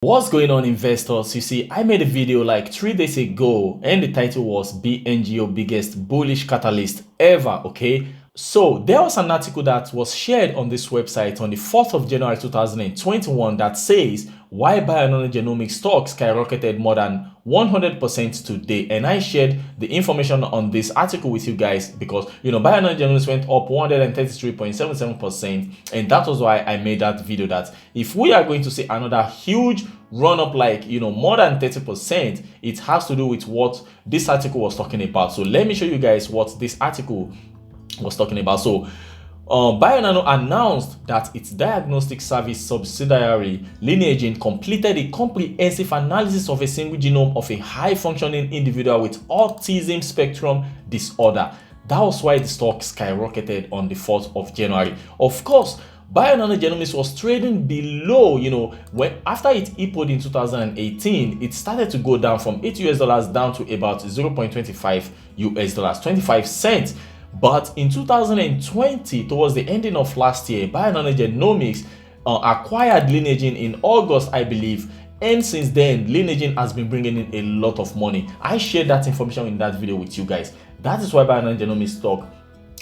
What's going on, investors? You see, I made a video like 3 days ago and the title was Bngo biggest bullish catalyst ever. Okay, so there was an article that was shared on this website on the 4th of January 2021 that says why Bionano Genomics stock skyrocketed more than 100% today, and I shared the information on this article with you guys because Bionano Genomics went up 133.77%, and that was why I made that video that if we are going to see another huge run up like more than 30%, it has to do with what this article was talking about. So let me show you guys what this article was talking about. So Bionano announced that its diagnostic service subsidiary Lineaging completed a comprehensive analysis of a single genome of a high-functioning individual with autism spectrum disorder. That was why the stock skyrocketed on the 4th of January. Of course, Bionano Genomics was trading below, when after it IPO'd in 2018, it started to go down from $8 down to about $0.25, 25 cents. But in 2020, towards the ending of last year, Bionano Genomics acquired Lineaging in August, I believe. And since then, Lineaging has been bringing in a lot of money. I shared that information in that video with you guys. That is why Bionano Genomics stock,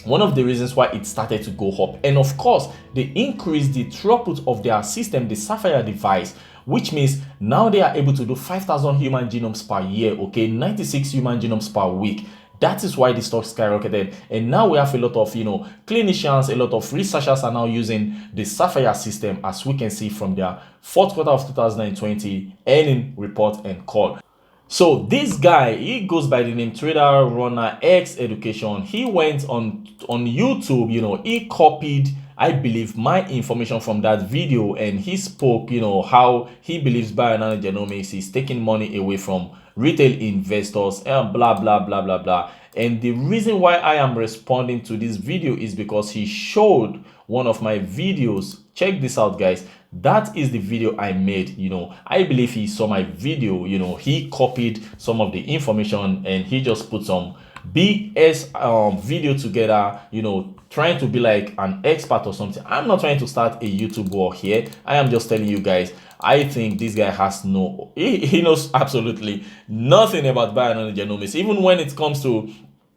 one of the reasons why it started to go up. And of course, they increased the throughput of their system, the Sapphire device, which means now they are able to do 5,000 human genomes per year, okay, 96 human genomes per week. That is why the stock skyrocketed, and now we have a lot of clinicians, a lot of researchers are now using the Sapphire system, as we can see from their 4th quarter of 2020 earning report and call. So this guy, he goes by the name Trader Runner X Education. He went on YouTube, he copied, I believe, my information from that video, and he spoke, how he believes Bionano Genomics is taking money away from retail investors and blah blah blah blah blah. And the reason why I am responding to this video is because he showed one of my videos. Check this out, guys. That is the video I made. I believe he saw my video. He copied some of the information and he just put some BS video together, trying to be like an expert or something. I'm not trying to start a YouTube war here. I am just telling you guys, I think this guy has he knows absolutely nothing about Bionano Genomics. Even when it comes to,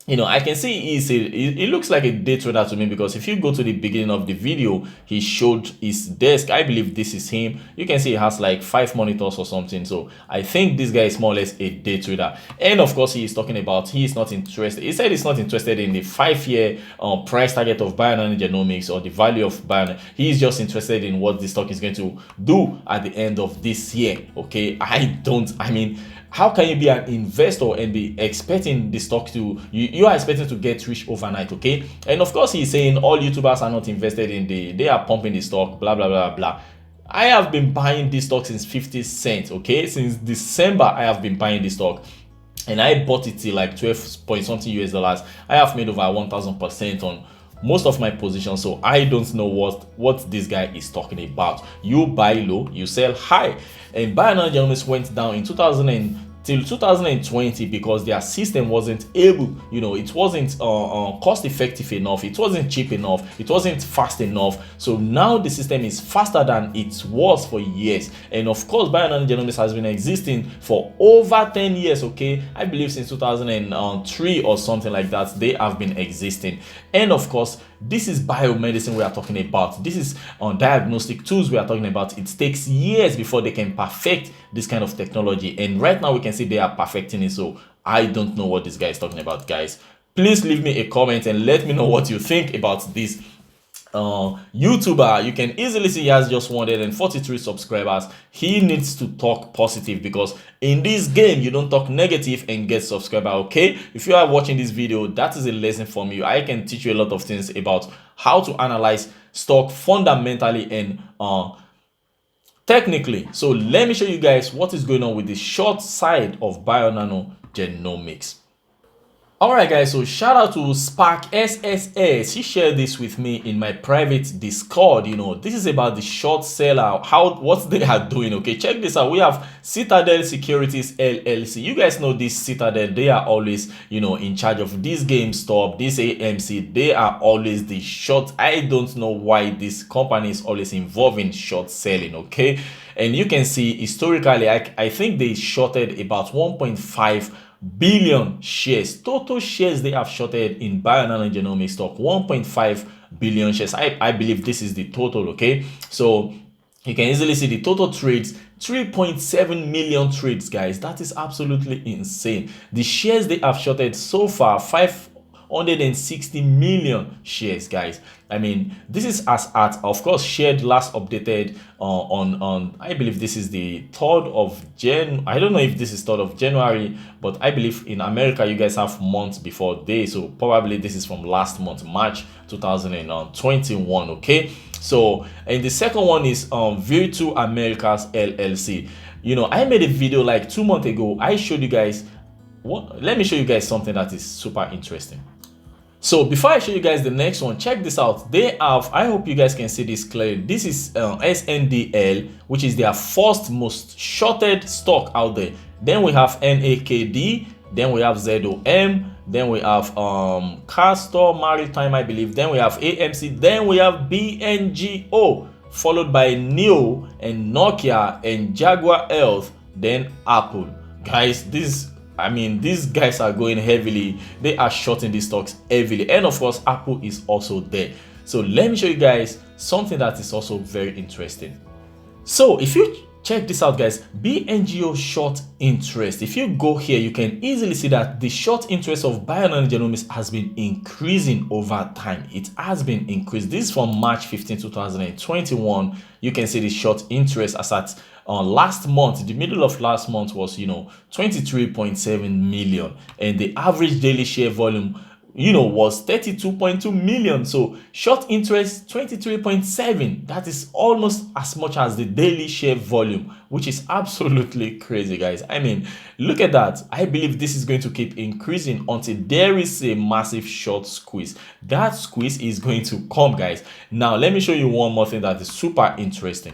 I can see he looks like a day trader to me, because if you go to the beginning of the video, he showed his desk. I believe this is him. You can see he has like 5 monitors or something. So I think this guy is more or less a day trader. And of course, he is talking about he is not interested. He said he's not interested in the 5-year price target of Bionano Genomics or the value of Bionano. He is just interested in what the stock is going to do at the end of this year. Okay, how can you be an investor and be expecting the stock to, you are expecting to get rich overnight, okay? And of course, he's saying all YouTubers are not invested in they are pumping the stock, blah, blah, blah, blah. I have been buying this stock since 50 cents, okay? Since December, I have been buying this stock. And I bought it till like 12 point something US dollars. I have made over 1,000% on most of my positions, so I don't know what this guy is talking about. You buy low, you sell high. And Bionano Genomics went down in 2020 because their system wasn't able, it wasn't cost effective enough, it wasn't cheap enough, it wasn't fast enough. So now the system is faster than it was for years. And of course, Bionano Genomics has been existing for over 10 years, okay? I believe since 2003 or something like that, they have been existing. And of course, this is biomedicine we are talking about. This is diagnostic tools we are talking about. It takes years before they can perfect this kind of technology, and right now we can see they are perfecting it. So I don't know what this guy is talking about, guys. Please leave me a comment and let me know what you think about this YouTuber. You can easily see he has just 143 subscribers. He needs to talk positive, because in this game you don't talk negative and get subscriber, okay? If you are watching this video, that is a lesson from you. I can teach you a lot of things about how to analyze stock fundamentally and technically. So let me show you guys what is going on with the short side of Bionano Genomics. Alright guys, so shout out to Spark SSS. He shared this with me in my private Discord. This is about the short seller, what they are doing. Okay, check this out. We have Citadel Securities LLC. You guys know this Citadel, they are always in charge of this GameStop, this AMC. They are always the short. I don't know why this company is always involved in short selling, okay? And you can see historically, I think they shorted about 1.5 billion shares. Total shares they have shorted in Bionano Genomics stock, 1.5 billion shares. I believe this is the total, okay? So you can easily see the total trades, 3.7 million trades, guys. That is absolutely insane. The shares they have shorted so far, 560 million shares, guys. I mean, this is as at, of course, shared last updated on I believe this is the 3rd of Jan. I don't know if this is 3rd of January, but I believe in America you guys have months before day, so probably this is from last month, March 2021. Okay, so and the second one is Virtu Americas LLC. You know, I made a video like 2 months ago. I showed you guys let me show you guys something that is super interesting. So before I show you guys the next one, check this out. They have, I hope you guys can see this clearly. This is SNDL, which is their first most shorted stock out there. Then we have NAKD, then we have ZOM, then we have Castor Maritime, I believe. Then we have AMC, then we have Bngo, followed by Neo and Nokia and Jaguar Health, then Apple. Guys, these guys are going heavily. They are shorting these stocks heavily, and of course Apple is also there. So let me show you guys something that is also very interesting. So if you check this out, guys, Bngo short interest, if you go here, you can easily see that the short interest of Bionano Genomics has been increasing over time. It has been increased. This is from March 15, 2021. You can see the short interest as at last month, the middle of last month was 23.7 million, and the average daily share volume was 32.2 million. So short interest 23.7, that is almost as much as the daily share volume, which is absolutely crazy, guys. I mean, look at that. I believe this is going to keep increasing until there is a massive short squeeze. That squeeze is going to come, guys. Now let me show you one more thing that is super interesting.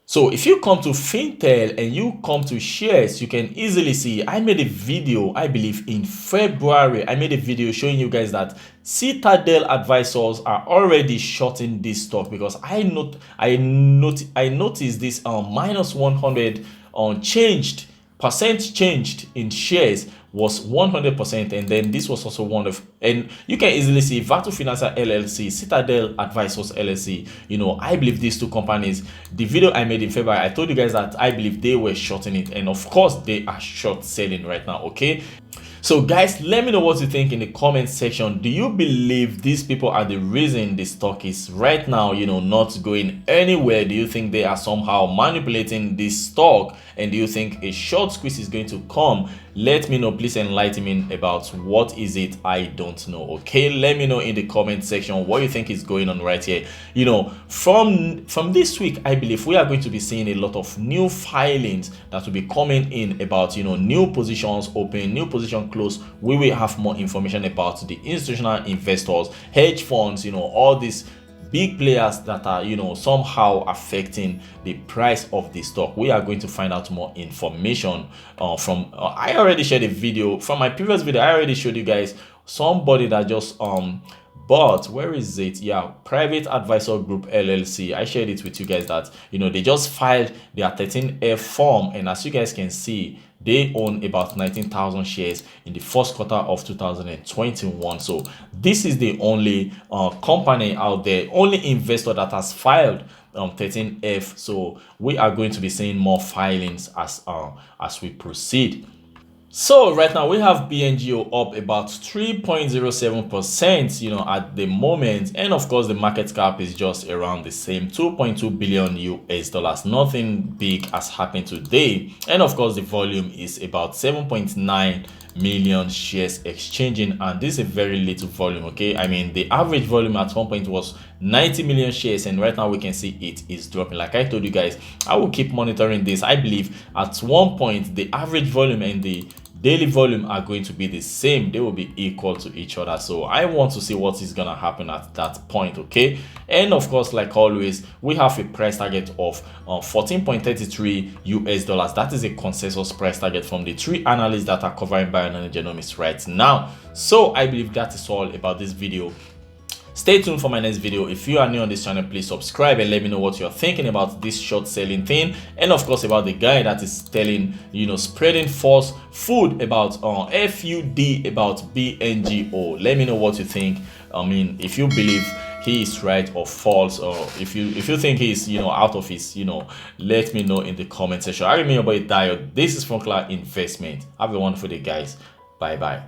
So if you come to Fintel and you come to shares, you can easily see I made a video, I believe in February. I made a video showing you guys that Citadel advisors are already shorting this stock, because I noticed this minus 100 percent changed in shares was 100%, and then this was also one of, and you can easily see Vatu Financial LLC, Citadel Advisors LLC. I believe these two companies, the video I made in February, I told you guys that I believe they were shorting it, and of course they are short selling right now. Okay, so guys, let me know what you think in the comment section. Do you believe these people are the reason the stock is right now not going anywhere? Do you think they are somehow manipulating this stock, and do you think a short squeeze is going to come? Let me know. Please enlighten me about what is it I don't know. Okay, let me know in the comment section what you think is going on right here. From this week, I believe we are going to be seeing a lot of new filings that will be coming in about new positions open, new position close. We will have more information about the institutional investors, hedge funds, all these big players that are somehow affecting the price of the stock. We are going to find out more information from I already shared a video from my previous video. I already showed you guys somebody that just bought, where is it? Yeah, Private Advisor Group LLC. I shared it with you guys that they just filed their 13F form, and as you guys can see, they own about 19,000 shares in the first quarter of 2021. So this is the only company out there, only investor that has filed 13F. So we are going to be seeing more filings as we proceed. So right now we have Bngo up about 3.07%, at the moment, and of course the market cap is just around the same, 2.2 billion US dollars. Nothing big has happened today, and of course the volume is about 7.9 million shares exchanging, and this is a very little volume. Okay, I mean the average volume at one point was 90 million shares, and right now we can see it is dropping. Like I told you guys, I will keep monitoring this. I believe at one point the average volume and the daily volume are going to be the same. They will be equal to each other. So I want to see what is gonna happen at that point. Okay, and of course, like always, we have a price target of 14.33 US dollars. That is a consensus price target from the 3 analysts that are covering Bionano Genomics right now. So I believe that is all about this video. Stay tuned for my next video. If you are new on this channel, please subscribe and let me know what you're thinking about this short selling thing, and of course about the guy that is telling, spreading false food about FUD about Bngo. Let me know what you think. I mean, if you believe he is right or false, or if you think he's out of his, let me know in the comment section. I remain your boy Dayo. This is Frunkla Investment. Have a wonderful day, guys. Bye bye.